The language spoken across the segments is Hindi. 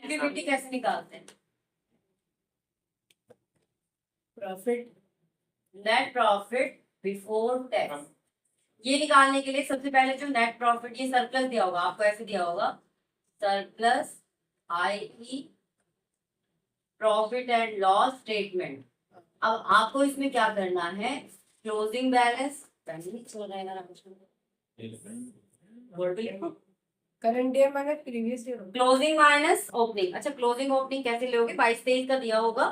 पीबीटी कैसे निकालते हैं? Profit, net profit before tax. ये निकालने के लिए सबसे पहले जो नेट प्रॉफिट, ये सरप्लस दिया होगा आपको, ऐसे दिया होगा surplus I profit and loss statement. अब आपको इसमें क्या करना है, closing balance current year minus previous year, closing minus opening. अच्छा, क्लोजिंग ओपनिंग कैसे लोगे, 22-23 का दिया होगा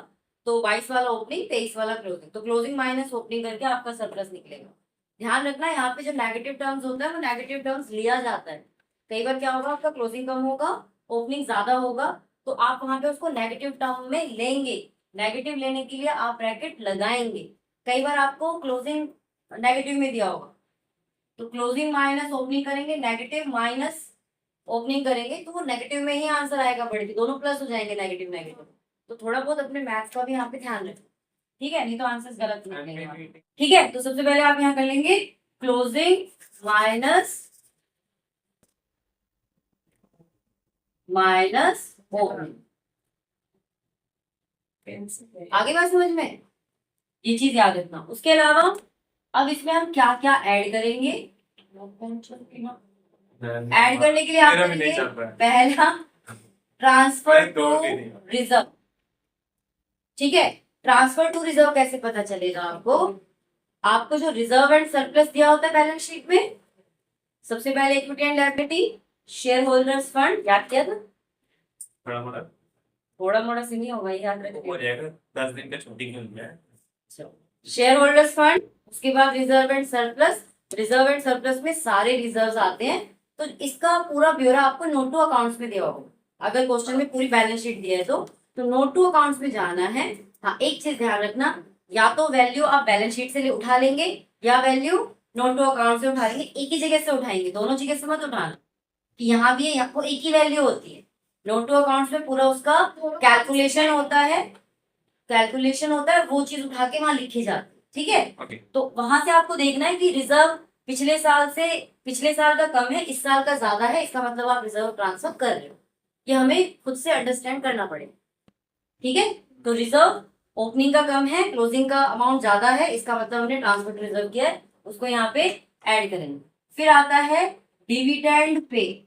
तो 22 वाला ओपनिंग, 23 वाला क्लोजिंग, तो क्लोजिंग माइनस ओपनिंग करके आपका सरप्लस निकलेगा। ध्यान रखना यहाँ पे जो नेगेटिव टर्म्स होता है वो नेगेटिव टर्म्स लिया जाता है। कई बार क्या होगा, आपका क्लोजिंग कम होगा, ओपनिंग ज्यादा होगा, तो आप वहां पे उसको नेगेटिव टर्म में लेंगे। नेगेटिव लेने के लिए आप ब्रैकेट लगाएंगे। कई बार आपको क्लोजिंग नेगेटिव में दिया होगा तो क्लोजिंग माइनस ओपनिंग करेंगे, नेगेटिव माइनस ओपनिंग करेंगे, तो वो नेगेटिव में ही आंसर आएगा, बढ़ के दोनों प्लस हो जाएंगे, नेगेटिव नेगेटिव। तो थोड़ा बहुत अपने मैथ्स का भी यहाँ पे ध्यान रखें, ठीक है, नहीं तो आंसर गलत निकलेंगे। ठीक है, तो सबसे पहले आप यहाँ कर लेंगे क्लोजिंग माइनस ओपनिंग। आगे बात समझ में, ये चीज याद रखना। उसके अलावा अब इसमें हम क्या क्या ऐड करेंगे, ऐड करने के लिए आप करेंगे पहला ट्रांसफर टू रिजर्व। ठीक है, ट्रांसफर टू रिजर्व कैसे पता चलेगा आपको, आपको जो रिजर्व एंड सरप्लस दिया होता है बैलेंस शीट में, सबसे पहले equity and liability, share holders fund, याद किया था? थोड़ा मोड़ा से नहीं होगा, याद रखिए, 10 दिन का छुट्टी क्यों है। शेयर होल्डर्स फंड, उसके बाद reserve and surplus. Reserve and surplus में सारे रिजर्व्स आते हैं, तो इसका पूरा ब्यौरा आपको नोट टू अकाउंट्स में दिया होगा। अगर क्वेश्चन में पूरी बैलेंस शीट दी है तो नोट टू अकाउंट्स में जाना है। हाँ, एक चीज ध्यान रखना, या तो वैल्यू आप बैलेंस शीट से उठा लेंगे या वैल्यू नोट टू अकाउंट से उठा लेंगे, एक ही जगह से उठाएंगे, दोनों जगह से मत उठाना कि यहाँ भी आपको एक ही वैल्यू होती है। नोट टू अकाउंट्स में पूरा उसका कैलकुलेशन होता है, वो चीज उठा के वहां लिखी जाती है, ठीक है। तो वहां से आपको देखना है कि रिजर्व पिछले साल का कम है, इस साल का ज्यादा है, इसका मतलब आप रिजर्व ट्रांसफर कर रहे हो। ये हमें खुद से अंडरस्टैंड करना पड़ेगा, ठीक है। तो रिजर्व ओपनिंग का कम है, क्लोजिंग का अमाउंट ज्यादा है, इसका मतलब हमने ट्रांसफर रिजर्व किया है, उसको यहाँ पे ऐड करेंगे। फिर आता है dividend pay.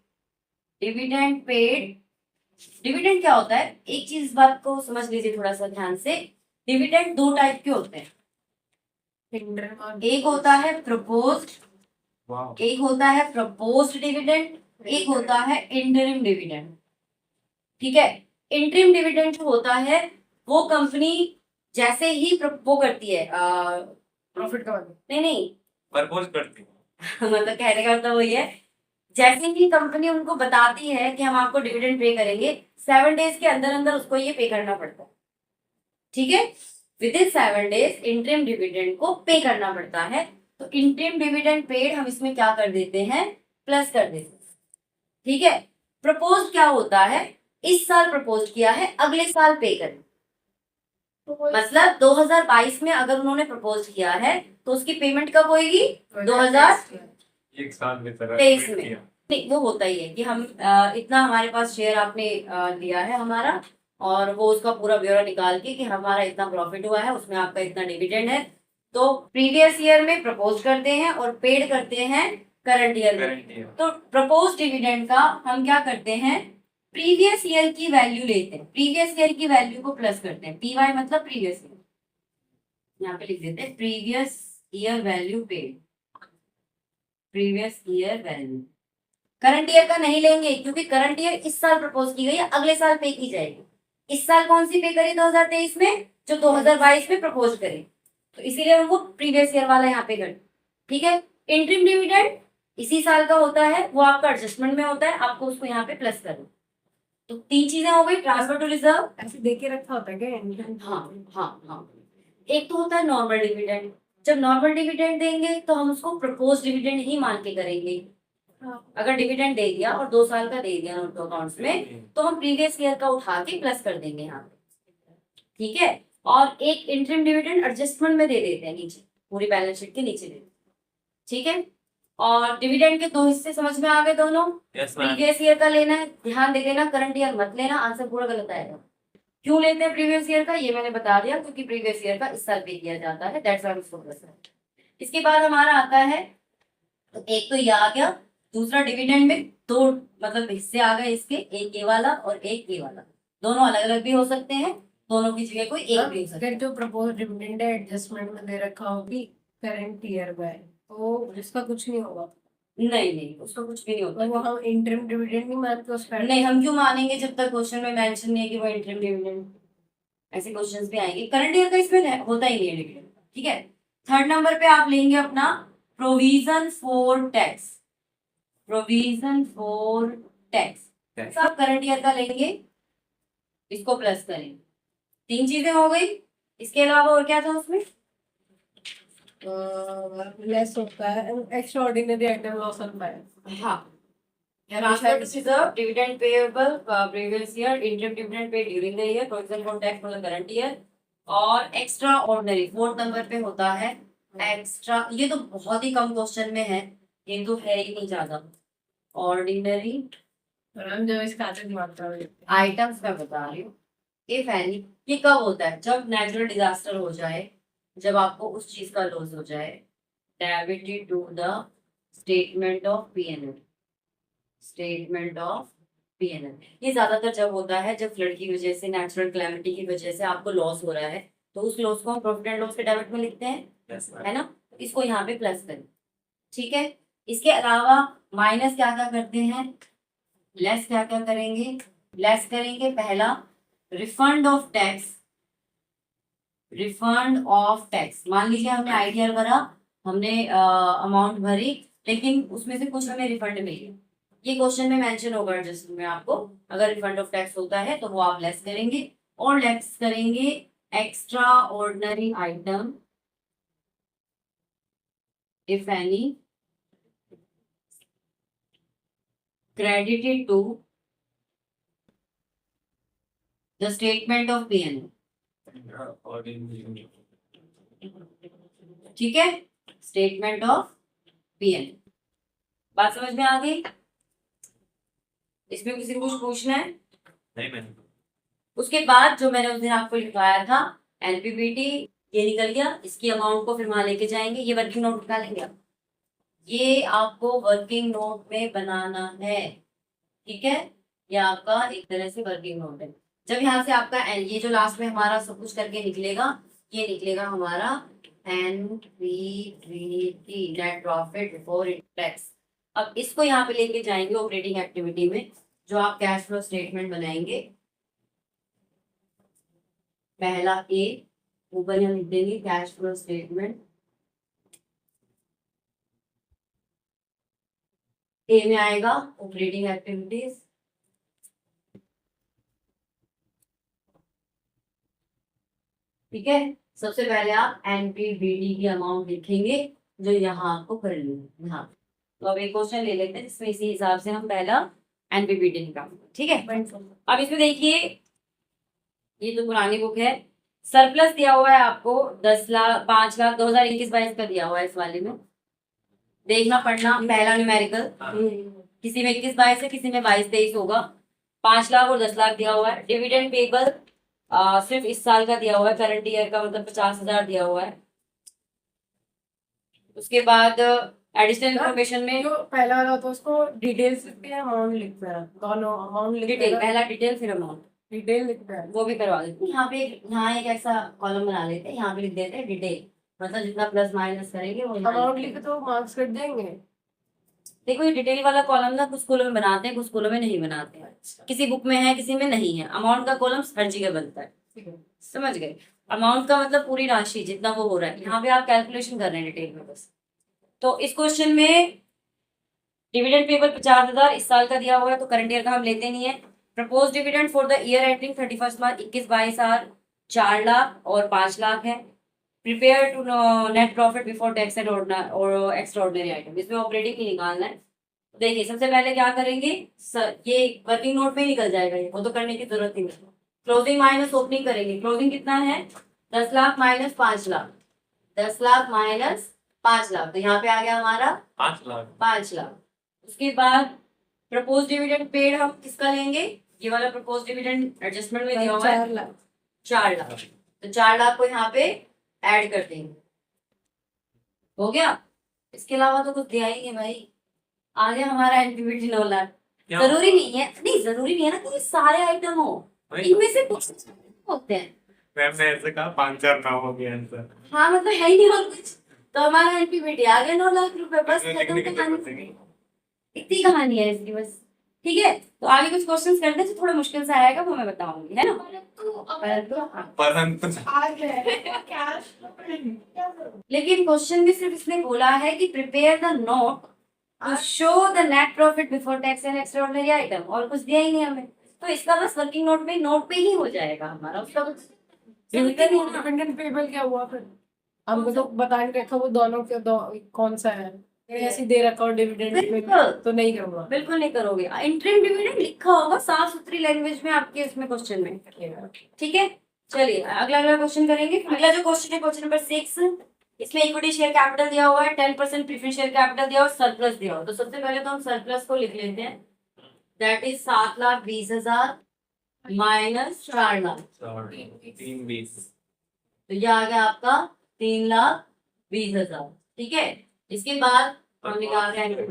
Dividend paid, dividend क्या होता है, एक चीज इस बात को समझ लीजिए थोड़ा सा ध्यान से। डिविडेंड दो टाइप के होते हैं, एक होता है प्रपोज्ड, एक होता है प्रपोज्ड डिविडेंड, एक होता है इंटरिम डिविडेंड। ठीक है, इंटरिम डिविडेंड जो होता है वो कंपनी जैसे ही वो करती है प्रॉफिट का नहीं प्रपोज करती मतलब कहने का मतलब वही है, जैसे ही कंपनी उनको बताती है कि हम आपको डिविडेंड पे करेंगे, 7 डेज के अंदर अंदर उसको ये पे करना पड़ता है, ठीक है। With in 7 days interim dividend को पे करना पड़ता है। तो इंटरिम डिविडेंड पेड हम इसमें क्या कर देते हैं, प्लस कर देते हैं, ठीक है। प्रपोज क्या होता है, इस साल प्रपोज किया है, अगले साल पे करें। मतलब 2022 में अगर उन्होंने प्रपोज किया है तो उसकी पेमेंट कब होगी, 2023 में। नहीं, वो होता ही है कि हम इतना हमारे पास शेयर आपने लिया है हमारा, और वो उसका पूरा ब्यौरा निकाल के कि हमारा इतना प्रॉफिट हुआ है, उसमें आपका इतना डिविडेंड है, तो प्रीवियस ईयर में प्रपोज करते हैं और पेड करते हैं करंट ईयर में। तो प्रपोज डिविडेंड का हम क्या करते हैं, प्रीवियस ईयर की वैल्यू लेते हैं, प्रीवियस ईयर की वैल्यू को प्लस करते हैं, पीवाई मतलब प्रीवियस ईयर, यहाँ पे लिख देते हैं previous year value paid, previous year value. Current year का नहीं लेंगे क्योंकि करंट ईयर इस साल प्रपोज की गई है, अगले साल पे की जाएगी। इस साल कौन सी पे करी 2023 में, जो 2022 में प्रपोज करी, तो इसीलिए हम वो प्रीवियस ईयर वाला यहाँ पे कर, ठीक है। इंटरिम डिविडेंड इसी साल का होता है, वो आपका एडजस्टमेंट में होता है, आपको उसको यहाँ पे प्लस करना। तो 3 चीजें हो गई, ट्रांसफर टू रिजर्व, ऐसे देके रखा होता है क्या? हाँ। एक तो होता है नॉर्मल डिविडेंड, जब नॉर्मल डिविडेंड देंगे तो हम उसको प्रपोज डिविडेंड ही मान के करेंगे। अगर डिविडेंड दे दिया और 2 साल का दे दिया नोट टू अकाउंट्स में, तो हम प्रीवियस ईयर का उठा के प्लस कर देंगे यहाँ पे, ठीक है। और एक इंटरिम डिविडेंड एडजस्टमेंट में दे देते हैं नीचे, पूरी बैलेंस शीट के नीचे दे देते हैं, ठीक है। और डिविडेंड के दो हिस्से समझ में आ गए दोनों। Yes ma'am. प्रीवियस ईयर का लेना है, ध्यान दे देना, करंट ईयर मत लेना, आंसर पूरा गलत आएगा। क्यों लेते हैं प्रीवियस ईयर का, ये मैंने बता दिया, क्योंकि प्रीवियस ईयर का इस साल पे किया जाता है, दैट्स व्हाई इसको प्लस है। इसके बाद हमारा आता है, तो एक तो ये आ गया, दूसरा डिविडेंड में दो मतलब हिस्से आ गए इसके, एक ए वाला और एक ए वाला, दोनों अलग अलग भी हो सकते हैं, दोनों की जगह कोई एक भी हो सकता है। अगर जो प्रपोज डिविडेंड है एडजस्टमेंट में दे रखा हो कि करंट ईयर में है, तो उसका कुछ नहीं होगा। नहीं नहीं, उसका कुछ भी नहीं होता। तो वो हम इंटरम डिविडेंड नहीं मानते उस पर। नहीं, हम क्यों मानेंगे जब तक क्वेश्चन में मेंशन नहीं है कि वो इंटरम डिविडेंड, ऐसे क्वेश्चंस भी आएंगे। करंट ईयर का इसमें होता ही नहीं है डिविडेंड, ठीक है। थर्ड नंबर पे आप लेंगे अपना provision for tax, provision for tax, आप करंट ईयर का लेंगे, इसको प्लस करेंगे, तीन चीजें हो गई। इसके अलावा और क्या था उसमें, लेस होता है extra ordinary item loss on fire. हाँ, transfer to reserve, dividend payable previous year, interim dividend paid during the year, provision for tax for the current year, और एक्स्ट्रा ऑर्डिनरी फोर्थ नंबर पे होता है एक्स्ट्रा। ये तो बहुत ही कम क्वेश्चन में है, ये तो है ही नहीं ज्यादा। ऑर्डिनरी हम जब इस खाते की मात्रा में देखते आइटम्स मैं बता रही हूँ, इफ एनी, ये कब होता है, जब नेचुरल डिजास्टर हो जाए, जब आपको उस चीज का लॉस हो जाए, debited to the statement of PNL, statement of PNL. ये ज्यादातर जब होता है जब फ्लड की वजह से, नेचुरल कैलेमिटी की वजह से आपको लॉस हो रहा है, तो उस लॉस को हम प्रॉफिट एंड लॉस के डेबिट में लिखते हैं, यस मैम। है ना। इसको यहाँ पे प्लस करें, ठीक है। इसके अलावा माइनस क्या क्या करते हैं, लेस क्या क्या करेंगे, लेस करेंगे पहला refund of tax, refund of tax. मान लीजिए हमने आईटीआर भरा, हमने अमाउंट भरी, लेकिन उसमें से कुछ हमें रिफंड मिल गया, ये क्वेश्चन में मेंशन होगा एडजस्टमेंट में आपको, अगर रिफंड ऑफ टैक्स होता है तो वो आप लेस करेंगे, और लेस करेंगे extra ordinary item if any credited to the statement of P&L, ठीक है, स्टेटमेंट ऑफ पीएनएल। बात समझ में आ गई, इसमें किसी को कुछ पूछना है? नहीं मैम। उसके बाद जो मैंने उस दिन आपको लिखवाया था एनपीबीटी, ये निकल गया, इसकी अमाउंट को फिर वहां लेके जाएंगे, ये वर्किंग नोट निकालेंगे आप, ये आपको वर्किंग नोट में बनाना है, ठीक है, ये आपका एक तरह से वर्किंग नोट है। जब यहाँ से आपका ये जो लास्ट में हमारा सब कुछ करके निकलेगा, ये निकलेगा हमारा NPBT, net profit before tax. अब इसको यहाँ पे लेके जाएंगे ऑपरेटिंग एक्टिविटी में, जो आप कैश फ्लो स्टेटमेंट बनाएंगे, पहला ए, ऊपर यहाँ लिख देंगे कैश फ्लो स्टेटमेंट, ए में आएगा ऑपरेटिंग एक्टिविटीज, ठीक है। सबसे पहले आप एनपीबीटी की अमाउंट लिखेंगे, जो यहाँ आपको करनी है यहाँ। तो अब एक क्वेश्चन ले लेते हैं जिसमें इसी हिसाब से हम पहला एनपीबीटी निकालेंगे, ठीक है। अब इसमें देखिए, ये तो पुरानी बुक है, सरप्लस दिया हुआ है आपको 10 लाख 5 लाख 2021-22 का दिया हुआ है, इस वाले में देखना पढ़ना, पहला न्यूमेरिकल, किसी में 21-22 है, किसी में 22-23 होगा। 5 लाख और 10 लाख दिया हुआ है। डिविडेंड पेबल सिर्फ इस साल का दिया हुआ है, करंट ईयर का, मतलब 50,000 दिया हुआ है। उसके बाद एडिशनल इन्फॉर्मेशन में जो पहला वाला होता है उसको डिटेल्स लिखते हैं, अमाउंट लिखते हैं, दोनों अमाउंट लिखते डिटेल, हैं, पहला डिटेल फिर अमाउंट, डिटेल लिखते हैं। वो भी करवा देते हैं। यहाँ एक ऐसा कॉलम बना लेते हैं, यहाँ पे लिख देते हैं डिटेल, मतलब जितना प्लस माइनस करेंगे वो अमाउंट लिखे तो मार्क्स कट जाएंगे। देखो ये डिटेल वाला कॉलम ना कुछ स्कूलों में बनाते हैं, कुछ स्कूलों में नहीं बनाते हैं, किसी बुक में है किसी में नहीं है। अमाउंट का कॉलम हर जगह बनता है, ठीक है। समझ गए। अमाउंट का मतलब पूरी राशि जितना वो हो रहा है, यहाँ पे आप कैलकुलेशन कर रहे हैं डिटेल में बस। तो इस क्वेश्चन में डिविडेंड पेबल 50,000 इस साल का दिया हुआ है, तो करंट ईयर का हम लेते नहीं है। Propose dividend for the year ending 31 March 21-22 are 4 lakh और 5 लाख है। Prepare to net profit before tax and और एक्स्ट्रा ऑर्डिनरी आइटम, इसमें ऑपरेटिंग ही निकालना है। देखिए सबसे पहले क्या करेंगे, ये वर्किंग नोट में ही निकल जाएगा, ये वो तो करने की जरूरत ही नहीं। क्लोजिंग माइनस ओपनिंग करेंगे। क्लोजिंग कितना है, 10 लाख माइनस 5 लाख, 10 लाख माइनस 5 लाख, तो यहाँ पे आ गया हमारा 5 लाख 5 लाख। उसके बाद प्रपोज डिविडेंड पेड हम किसका लेंगे, ये वाला प्रपोज डिविडेंड एडजस्टमेंट में दिया हुआ है 4 लाख 4 लाख, तो 4 लाख को यहाँ पे ऐड कर देंगे, हो गया। इसके अलावा तो कुछ दिया ही नहीं भाई, आ गया हमारा एनपीबीटी 9 लाख। क्या जरूरी नहीं है, नहीं जरूरी नहीं है ना कि ये सारे आइटम हो, भाई, इनमें से कुछ होते हैं। मैम ने ऐसे कहा 5-4 ना हो गया आंसर। हाँ मतलब है ही नहीं और कुछ, तो हमारा एनपीबीटी आ गया 9 लाख रुपए, बस इसमें खत्म लिखने की जरूरत कहानी। नहीं। इतनी कहानी है इसकी बस। ठीक है, तो आगे कुछ क्वेश्चंस करते हैं जो थोड़ा मुश्किल से आएगा, वो मैं बताऊंगी, है ना। परंतु लेकिन क्वेश्चन भी सिर्फ इसने बोला है कि prepare the note to show the net profit before tax and extraordinary item, और कुछ दिया ही नहीं हमें, तो इसका बस वर्किंग नोट पे ही हो जाएगा हमारा, उसका कुछ जरूरत नहीं है ना। डिपेंडेंट पेबल क्या हुआ फिर? हमको तो बता के रखा वो दोनों के कौन सा है, ऐसे दे रखा और डिविडेंड बिल्कुल। तो नहीं करूंगा। बिल्कुल नहीं करोगे, इंटरिम डिविडेंड लिखा होगा साफ सुथरी लैंग्वेज में आपके इसमें क्वेश्चन में। ठीक है, चलिए अगला क्वेश्चन करेंगे। अगला जो क्वेश्चन है क्वेश्चन नंबर 6, इसमें इक्विटी शेयर कैपिटल दिया हुआ है, 10% प्रेफरेंस शेयर कैपिटल दिया हुआ है, सरप्लस दिया हुआ है। तो सबसे पहले तो हम सरप्लस को लिख लेते हैं, दैट इज 7,20,000 माइनस 4 लाख, 320 तो ये आ गया आपका 3,20,000। ठीक है, इसके बाद हम निकाल रहे हैं,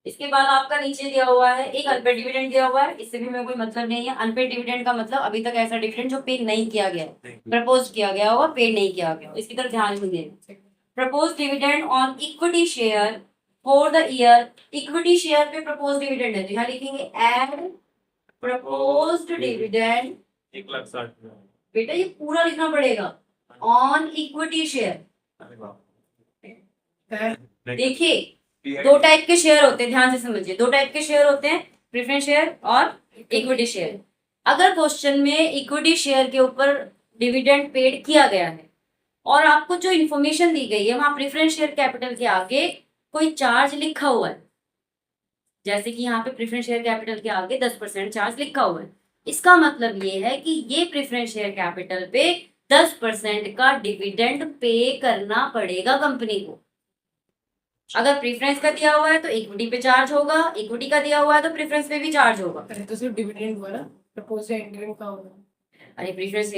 इसके बाद आपका नीचे दिया हुआ है एक अनपेड डिविडेंड दिया हुआ है, इससे भी हमें कोई मतलब नहीं है। अनपेड डिविडेंड का मतलब अभी तक ऐसा डिविडेंड जो पे नहीं किया गया है, प्रपोज किया गया होगा, पे नहीं किया गया, इसकी तरफ ध्यान नहीं देना। Propose dividend on equity share for the year, equity share पे प्रपोज डिविडेंड है, तो यहाँ लिखेंगे एड प्रपोज्ड डिविडेंड। 1,60,000। बेटा ये पूरा लिखना पड़ेगा, ऑन इक्विटी शेयर। अरे बाप। देखिए दो टाइप के शेयर होते हैं, ध्यान से समझिए, दो टाइप के शेयर होते हैं, प्रेफरेंस शेयर और इक्विटी शेयर। अगर क्वेश्चन में इक्विटी शेयर के ऊपर डिविडेंड पेड किया गया है और आपको जो इन्फॉर्मेशन दी गई है वहां प्रेफरेंस शेयर कैपिटल के आगे कोई चार्ज लिखा हुआ है, जैसे कि यहाँ पे प्रेफरेंस शेयर कैपिटल के आगे 10% चार्ज लिखा हुआ है, इसका मतलब ये है कि ये प्रेफरेंस शेयर कैपिटल पे 10% का डिविडेंड पे करना पड़ेगा कंपनी को। अगर प्रेफरेंस का दिया हुआ है तो इक्विटी पे चार्ज होगा, इक्विटी का दिया हुआ है तो प्रेफरेंस पे भी चार्ज होगा। तो सिर्फ डिविडेंड हुआ ना, प्रपोज या इंटरिम का होगा। अरे प्रेफरेंस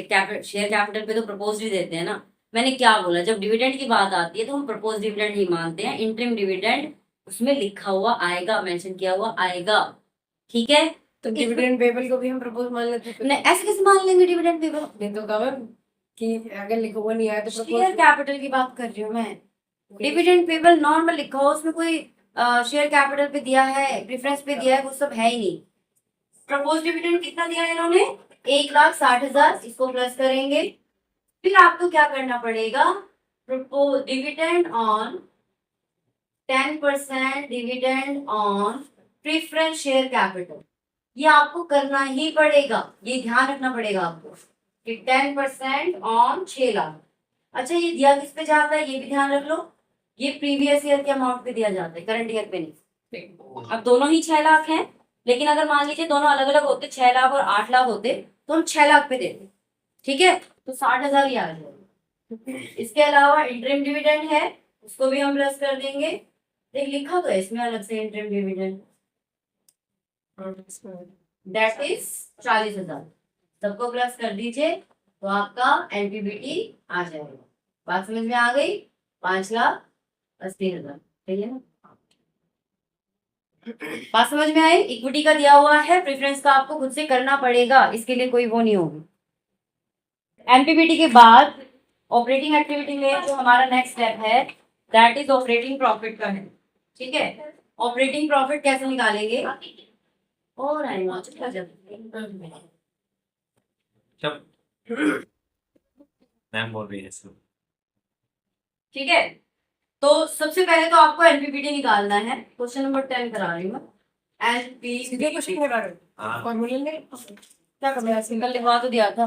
शेयर कैपिटल पे तो प्रपोज भी देते हैं ना, मैंने क्या बोला, जब डिविडेंड की बात आती है तो हम प्रपोज डिविडेंड ही मानते हैं, इंटरिम डिविडेंड उसमें लिखा हुआ आएगा, मेंशन किया हुआ आएगा। ठीक है, तो डिविडेंड पेबल को भी हम प्रपोज मान लेते हैं। नहीं ऐसे कैसे मान लेंगे डिविडेंड पेबल, नहीं तो कवर कि अगर लिखा हुआ नहीं आया तो शेयर प्रपोज। कैपिटल की बात कर रही हूँ मैं, डिविडेंड पेबल नॉर्मल लिखा हो, उसमें कोई शेयर कैपिटल पे दिया है, प्रेफरेंस पे दिया है, वो सब है ही नहीं। प्रपोज डिविडेंड कितना दिया है इन्होंने, 1,60,000, इसको प्लस करेंगे, फिर आपको क्या करना पड़ेगा, propose dividend on 10% dividend on preference share capital, ये आपको करना ही पड़ेगा, ये ध्यान रखना पड़ेगा आपको कि 10% ऑन 6 लाख। अच्छा ये दिया किस पे जाता है ये भी ध्यान रख लो, ये प्रीवियस ईयर के अमाउंट पे दिया जाता है, करंट ईयर पे नहीं। अब दोनों ही 6 लाख हैं, लेकिन अगर मान लीजिए दोनों अलग अलग होते, 6 लाख और 8 लाख होते, तो हम 6 लाख पे देते। ठीक है, तो 60,000 ही आ जाएगा। इसके अलावा इंटरिम डिविडेंड है, उसको भी हम प्लस कर देंगे, देख लिखा तो है इसमें अलग से इंटरिम डिविडेंड, दैट इज 40,000, सबको प्लस कर दीजिए तो आपका एनपीबीटी आ जाएगा। बात समझ में आ गई, 5,80,000, सही है ना। बात समझ में आई, इक्विटी का दिया हुआ है, प्रेफरेंस का आपको खुद से करना पड़ेगा, इसके लिए कोई वो नहीं होगी। एनपीबीटी के बाद ऑपरेटिंग एक्टिविटी में जो हमारा नेक्स्ट स्टेप है दैट इज ऑपरेटिंग प्रॉफिट का है। ठीक है, ऑपरेटिंग प्रॉफिट कैसे निकालेंगे, और मैम बोल रही है सर। ठीक है, तो सबसे पहले तो आपको एनपीबीटी निकालना है, क्वेश्चन नंबर 10 करा रही हूँ सीधे क्वेश्चन करा रहे हाँ। फॉर्मूले में क्या करना है, सिंगल लिखवा तो दिया था।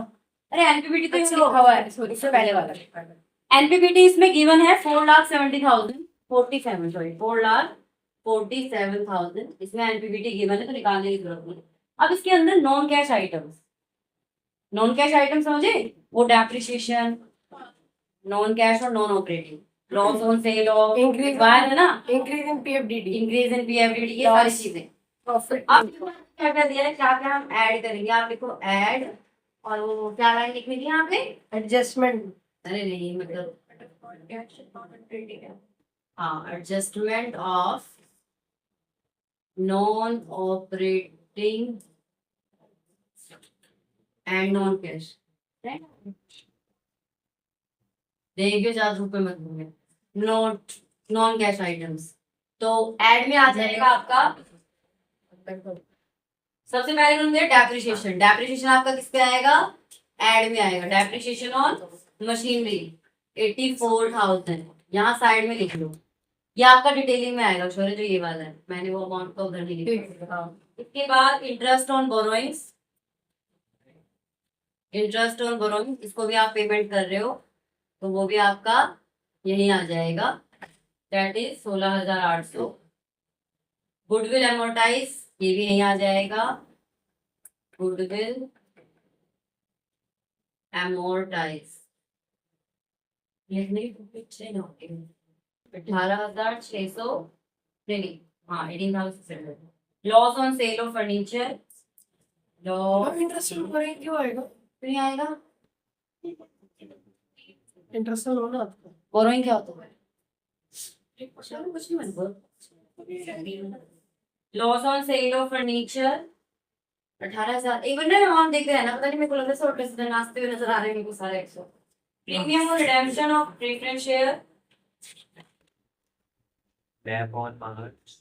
अरे एनपीबीटी तो अच्छा, यहाँ लिखा हुआ है, इससे पहले वाला एनपीबीटी इसमें गिवन है 4,70,000 47 सॉरी 4,47,000, इसमें एनपीबीटी गिवन है तो निकालने की जरूरत नहीं। अब इसके अंदर नॉन कैश आइटम समझे, वो डेप्रिसिएशन, नॉन कैश और non operating, loss on sale of Increase- wire है ना, इंक्रीज इन पीएफडीडी, इंक्रीज इन पीएफडीडी, ये सारी चीजें। प्रॉफिट। अब क्या क्या दिया है, क्या क्या हम ऐड करेंगे, आप लिखो ऐड, और वो क्या लाइन लिखनी थी यहाँ पे, एडजस्टमेंट, अरे नहीं मतलब हाँ, adjustment of non operating and non cash, देखिए ₹4 मत भूलिए, नोट नॉन कैश आइटम्स। तो ऐड में आ जाएगा आपका, सबसे पहले उन्होंने डेप्रिसिएशन, डेप्रिसिएशन आपका किस पे आएगा, ऐड में आएगा, डेप्रिसिएशन ऑन मशीनरी 84,000, यहाँ साइड में लिख लो, ये आपका डिटेलिंग में आएगा शोरे, जो ये वाला है, मैंने वो अमाउंट का उधर नहीं लिखा। इसके बाद interest on borrowings, interest on borrowing, इसको भी आप पेमेंट कर रहे हो, तो वो भी आपका यही आ जाएगा, दैट इज 16,800। गुडविल एमोर्टाइज, ये भी यही आ जाएगा, गुडविल एमोर्टाइज, 18,600, नहीं, हाँ 18,600। Loss on sale of furniture, loss interest borrowing क्यों आएगा? नहीं आएगा, इंटरेस्ट होना आपको बोरोइंग क्या होता है, चलो कुछ नहीं बनता। Loss on sale of furniture 18,000, एक मिनट अमाउंट देख रहे हैं ना, पता नहीं मेरे को लग रहा है छोटे नाचते हुए नजर आ रहे हैं मेरे को सारे 100। प्रीमियम और redemption of preference share, Lab on March.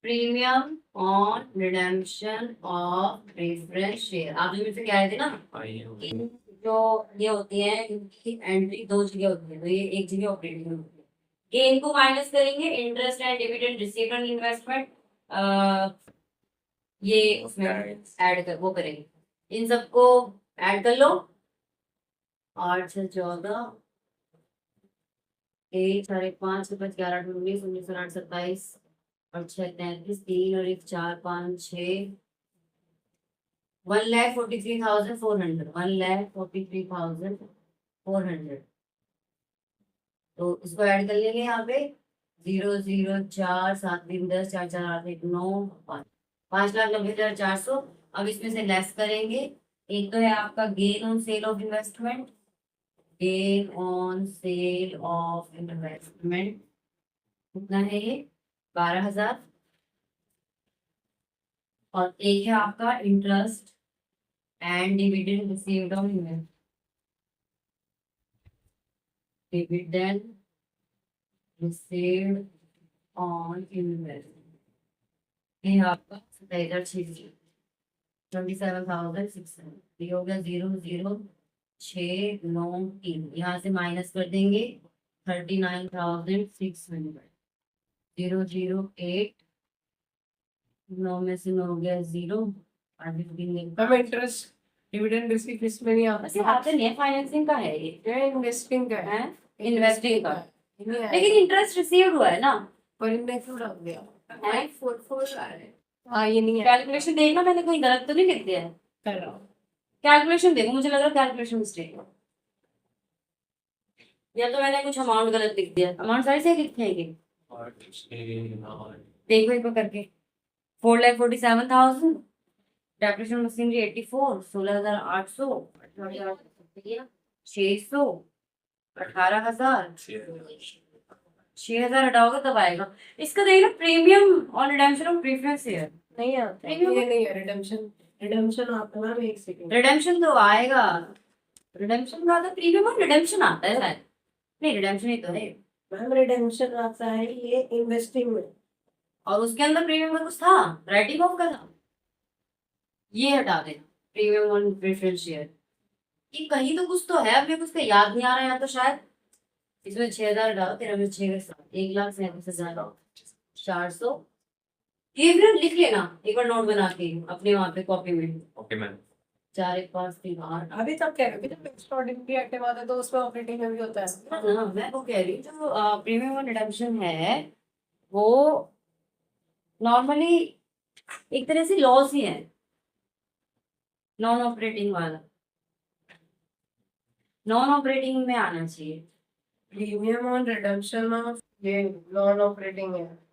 Premium on redemption of preference share, आप जो मुझसे कह रहे थे ना, जो ये होती है इनकी एंट्री 2 जगह होती है, तो ये एक जगह ऑपरेटिंग में होती है। गेन को माइनस करेंगे, interest and dividend received on investment, ये उसमें ऐड कर वो करेंगे, इन सबको ऐड कर लो, 8 से 14, 1 साढ़े 5 से 5 11 19 19 8 27 और 6 33 3 और 1 4 5 6 1,43,400, 1,43,400, तो इसको ऐड कर लेंगे यहाँ पे 0 0 4 7 3 10 4 4 8 1 9 5,90,400। अब इसमें से लेस करेंगे, एक तो है आपका gain on sale of investment, gain on sale of investment कितना है ये 12,000, और एक है आपका interest and dividend received on investment, dividend received on investment, ये आपका 27,600, 27,600, ये हो गया 0 0 6 9 3, यहाँ से माइनस कर देंगे 39,600, 0 0 8, 9 में से 9 हो गया 0, आगे गिनेंगे। हम इंटरेस्ट डिविडेंड रिसीव इसमें नहीं बस ये आता आते नहीं है, फाइनेंसिंग का है ये, इन्वेस्टिंग का है इन्वेस्टिंग का, नहीं आएगा। लेकिन इंटरेस्ट रिसीव्ड हुआ है ना, पर इनमें क्यों डाल दिया? है? हाँ ये नहीं है, कैलकुलेशन देखना, मैंने कहीं गलत तो नहीं लिख दिया है, कर रहा हूँ। कैलकुलेशन देखो, मुझे लग रहा है कैलकुलेशन मिस्टेक है, या तो मैंने कुछ अमाउंट गलत लिख दिया, अमाउंट सारी सही लिखे हैं ये, देखो एक बार करके 4,47,000, डेप्रिसिएशन मशीनरी 84, 16,800, 600, 18,000, 6,000 हटाओगे तब आएगा। इसका देखना premium on redemption of preference share, नहीं आता, Premium- ये नहीं है रिडेम्पशन, रिडेम्पशन आता है, एक सेकंड, रिडेम्पशन तो आएगा, रिडेम्पशन का आता प्रीमियम और रिडेम्पशन आता है शायद, नहीं रिडेम्पशन ही तो है, मैम रिडेम्पशन आता है ये इन्वेस्टिंग में, और उसके अंदर प्रीमियम का कुछ था, राइटिंग ऑफ का था, ये हटा देना, प्रीमियम ऑन प्रेफरेंस शेयर, ये कहीं तो कुछ तो है, अब मेरे को उसका याद नहीं आ रहा है, या तो शायद इसमें 6,000 डालो, तेरह में 6 के साथ 1,37,400, ये फिर लिख लेना एक बार नोट बना के अपने वहां पे कॉपी में, Okay, ma'am. 4 1 5 3 8, अभी तक कह रहे हो, अभी तक एक्स्ट्राऑर्डिनरी आइटम आता है तो उसमें ऑपरेटिंग में भी होता है। हाँ मैं वो कह रही हूँ, जो प्रीमियम और रिडम्पशन है वो नॉर्मली एक तरह से लॉस ही है, नॉन ऑपरेटिंग वाला, नॉन ऑपरेटिंग में आना चाहिए। प्रीमियम ऑन रिडम्पशन ऑफ ये नॉन ऑपरेटिंग है।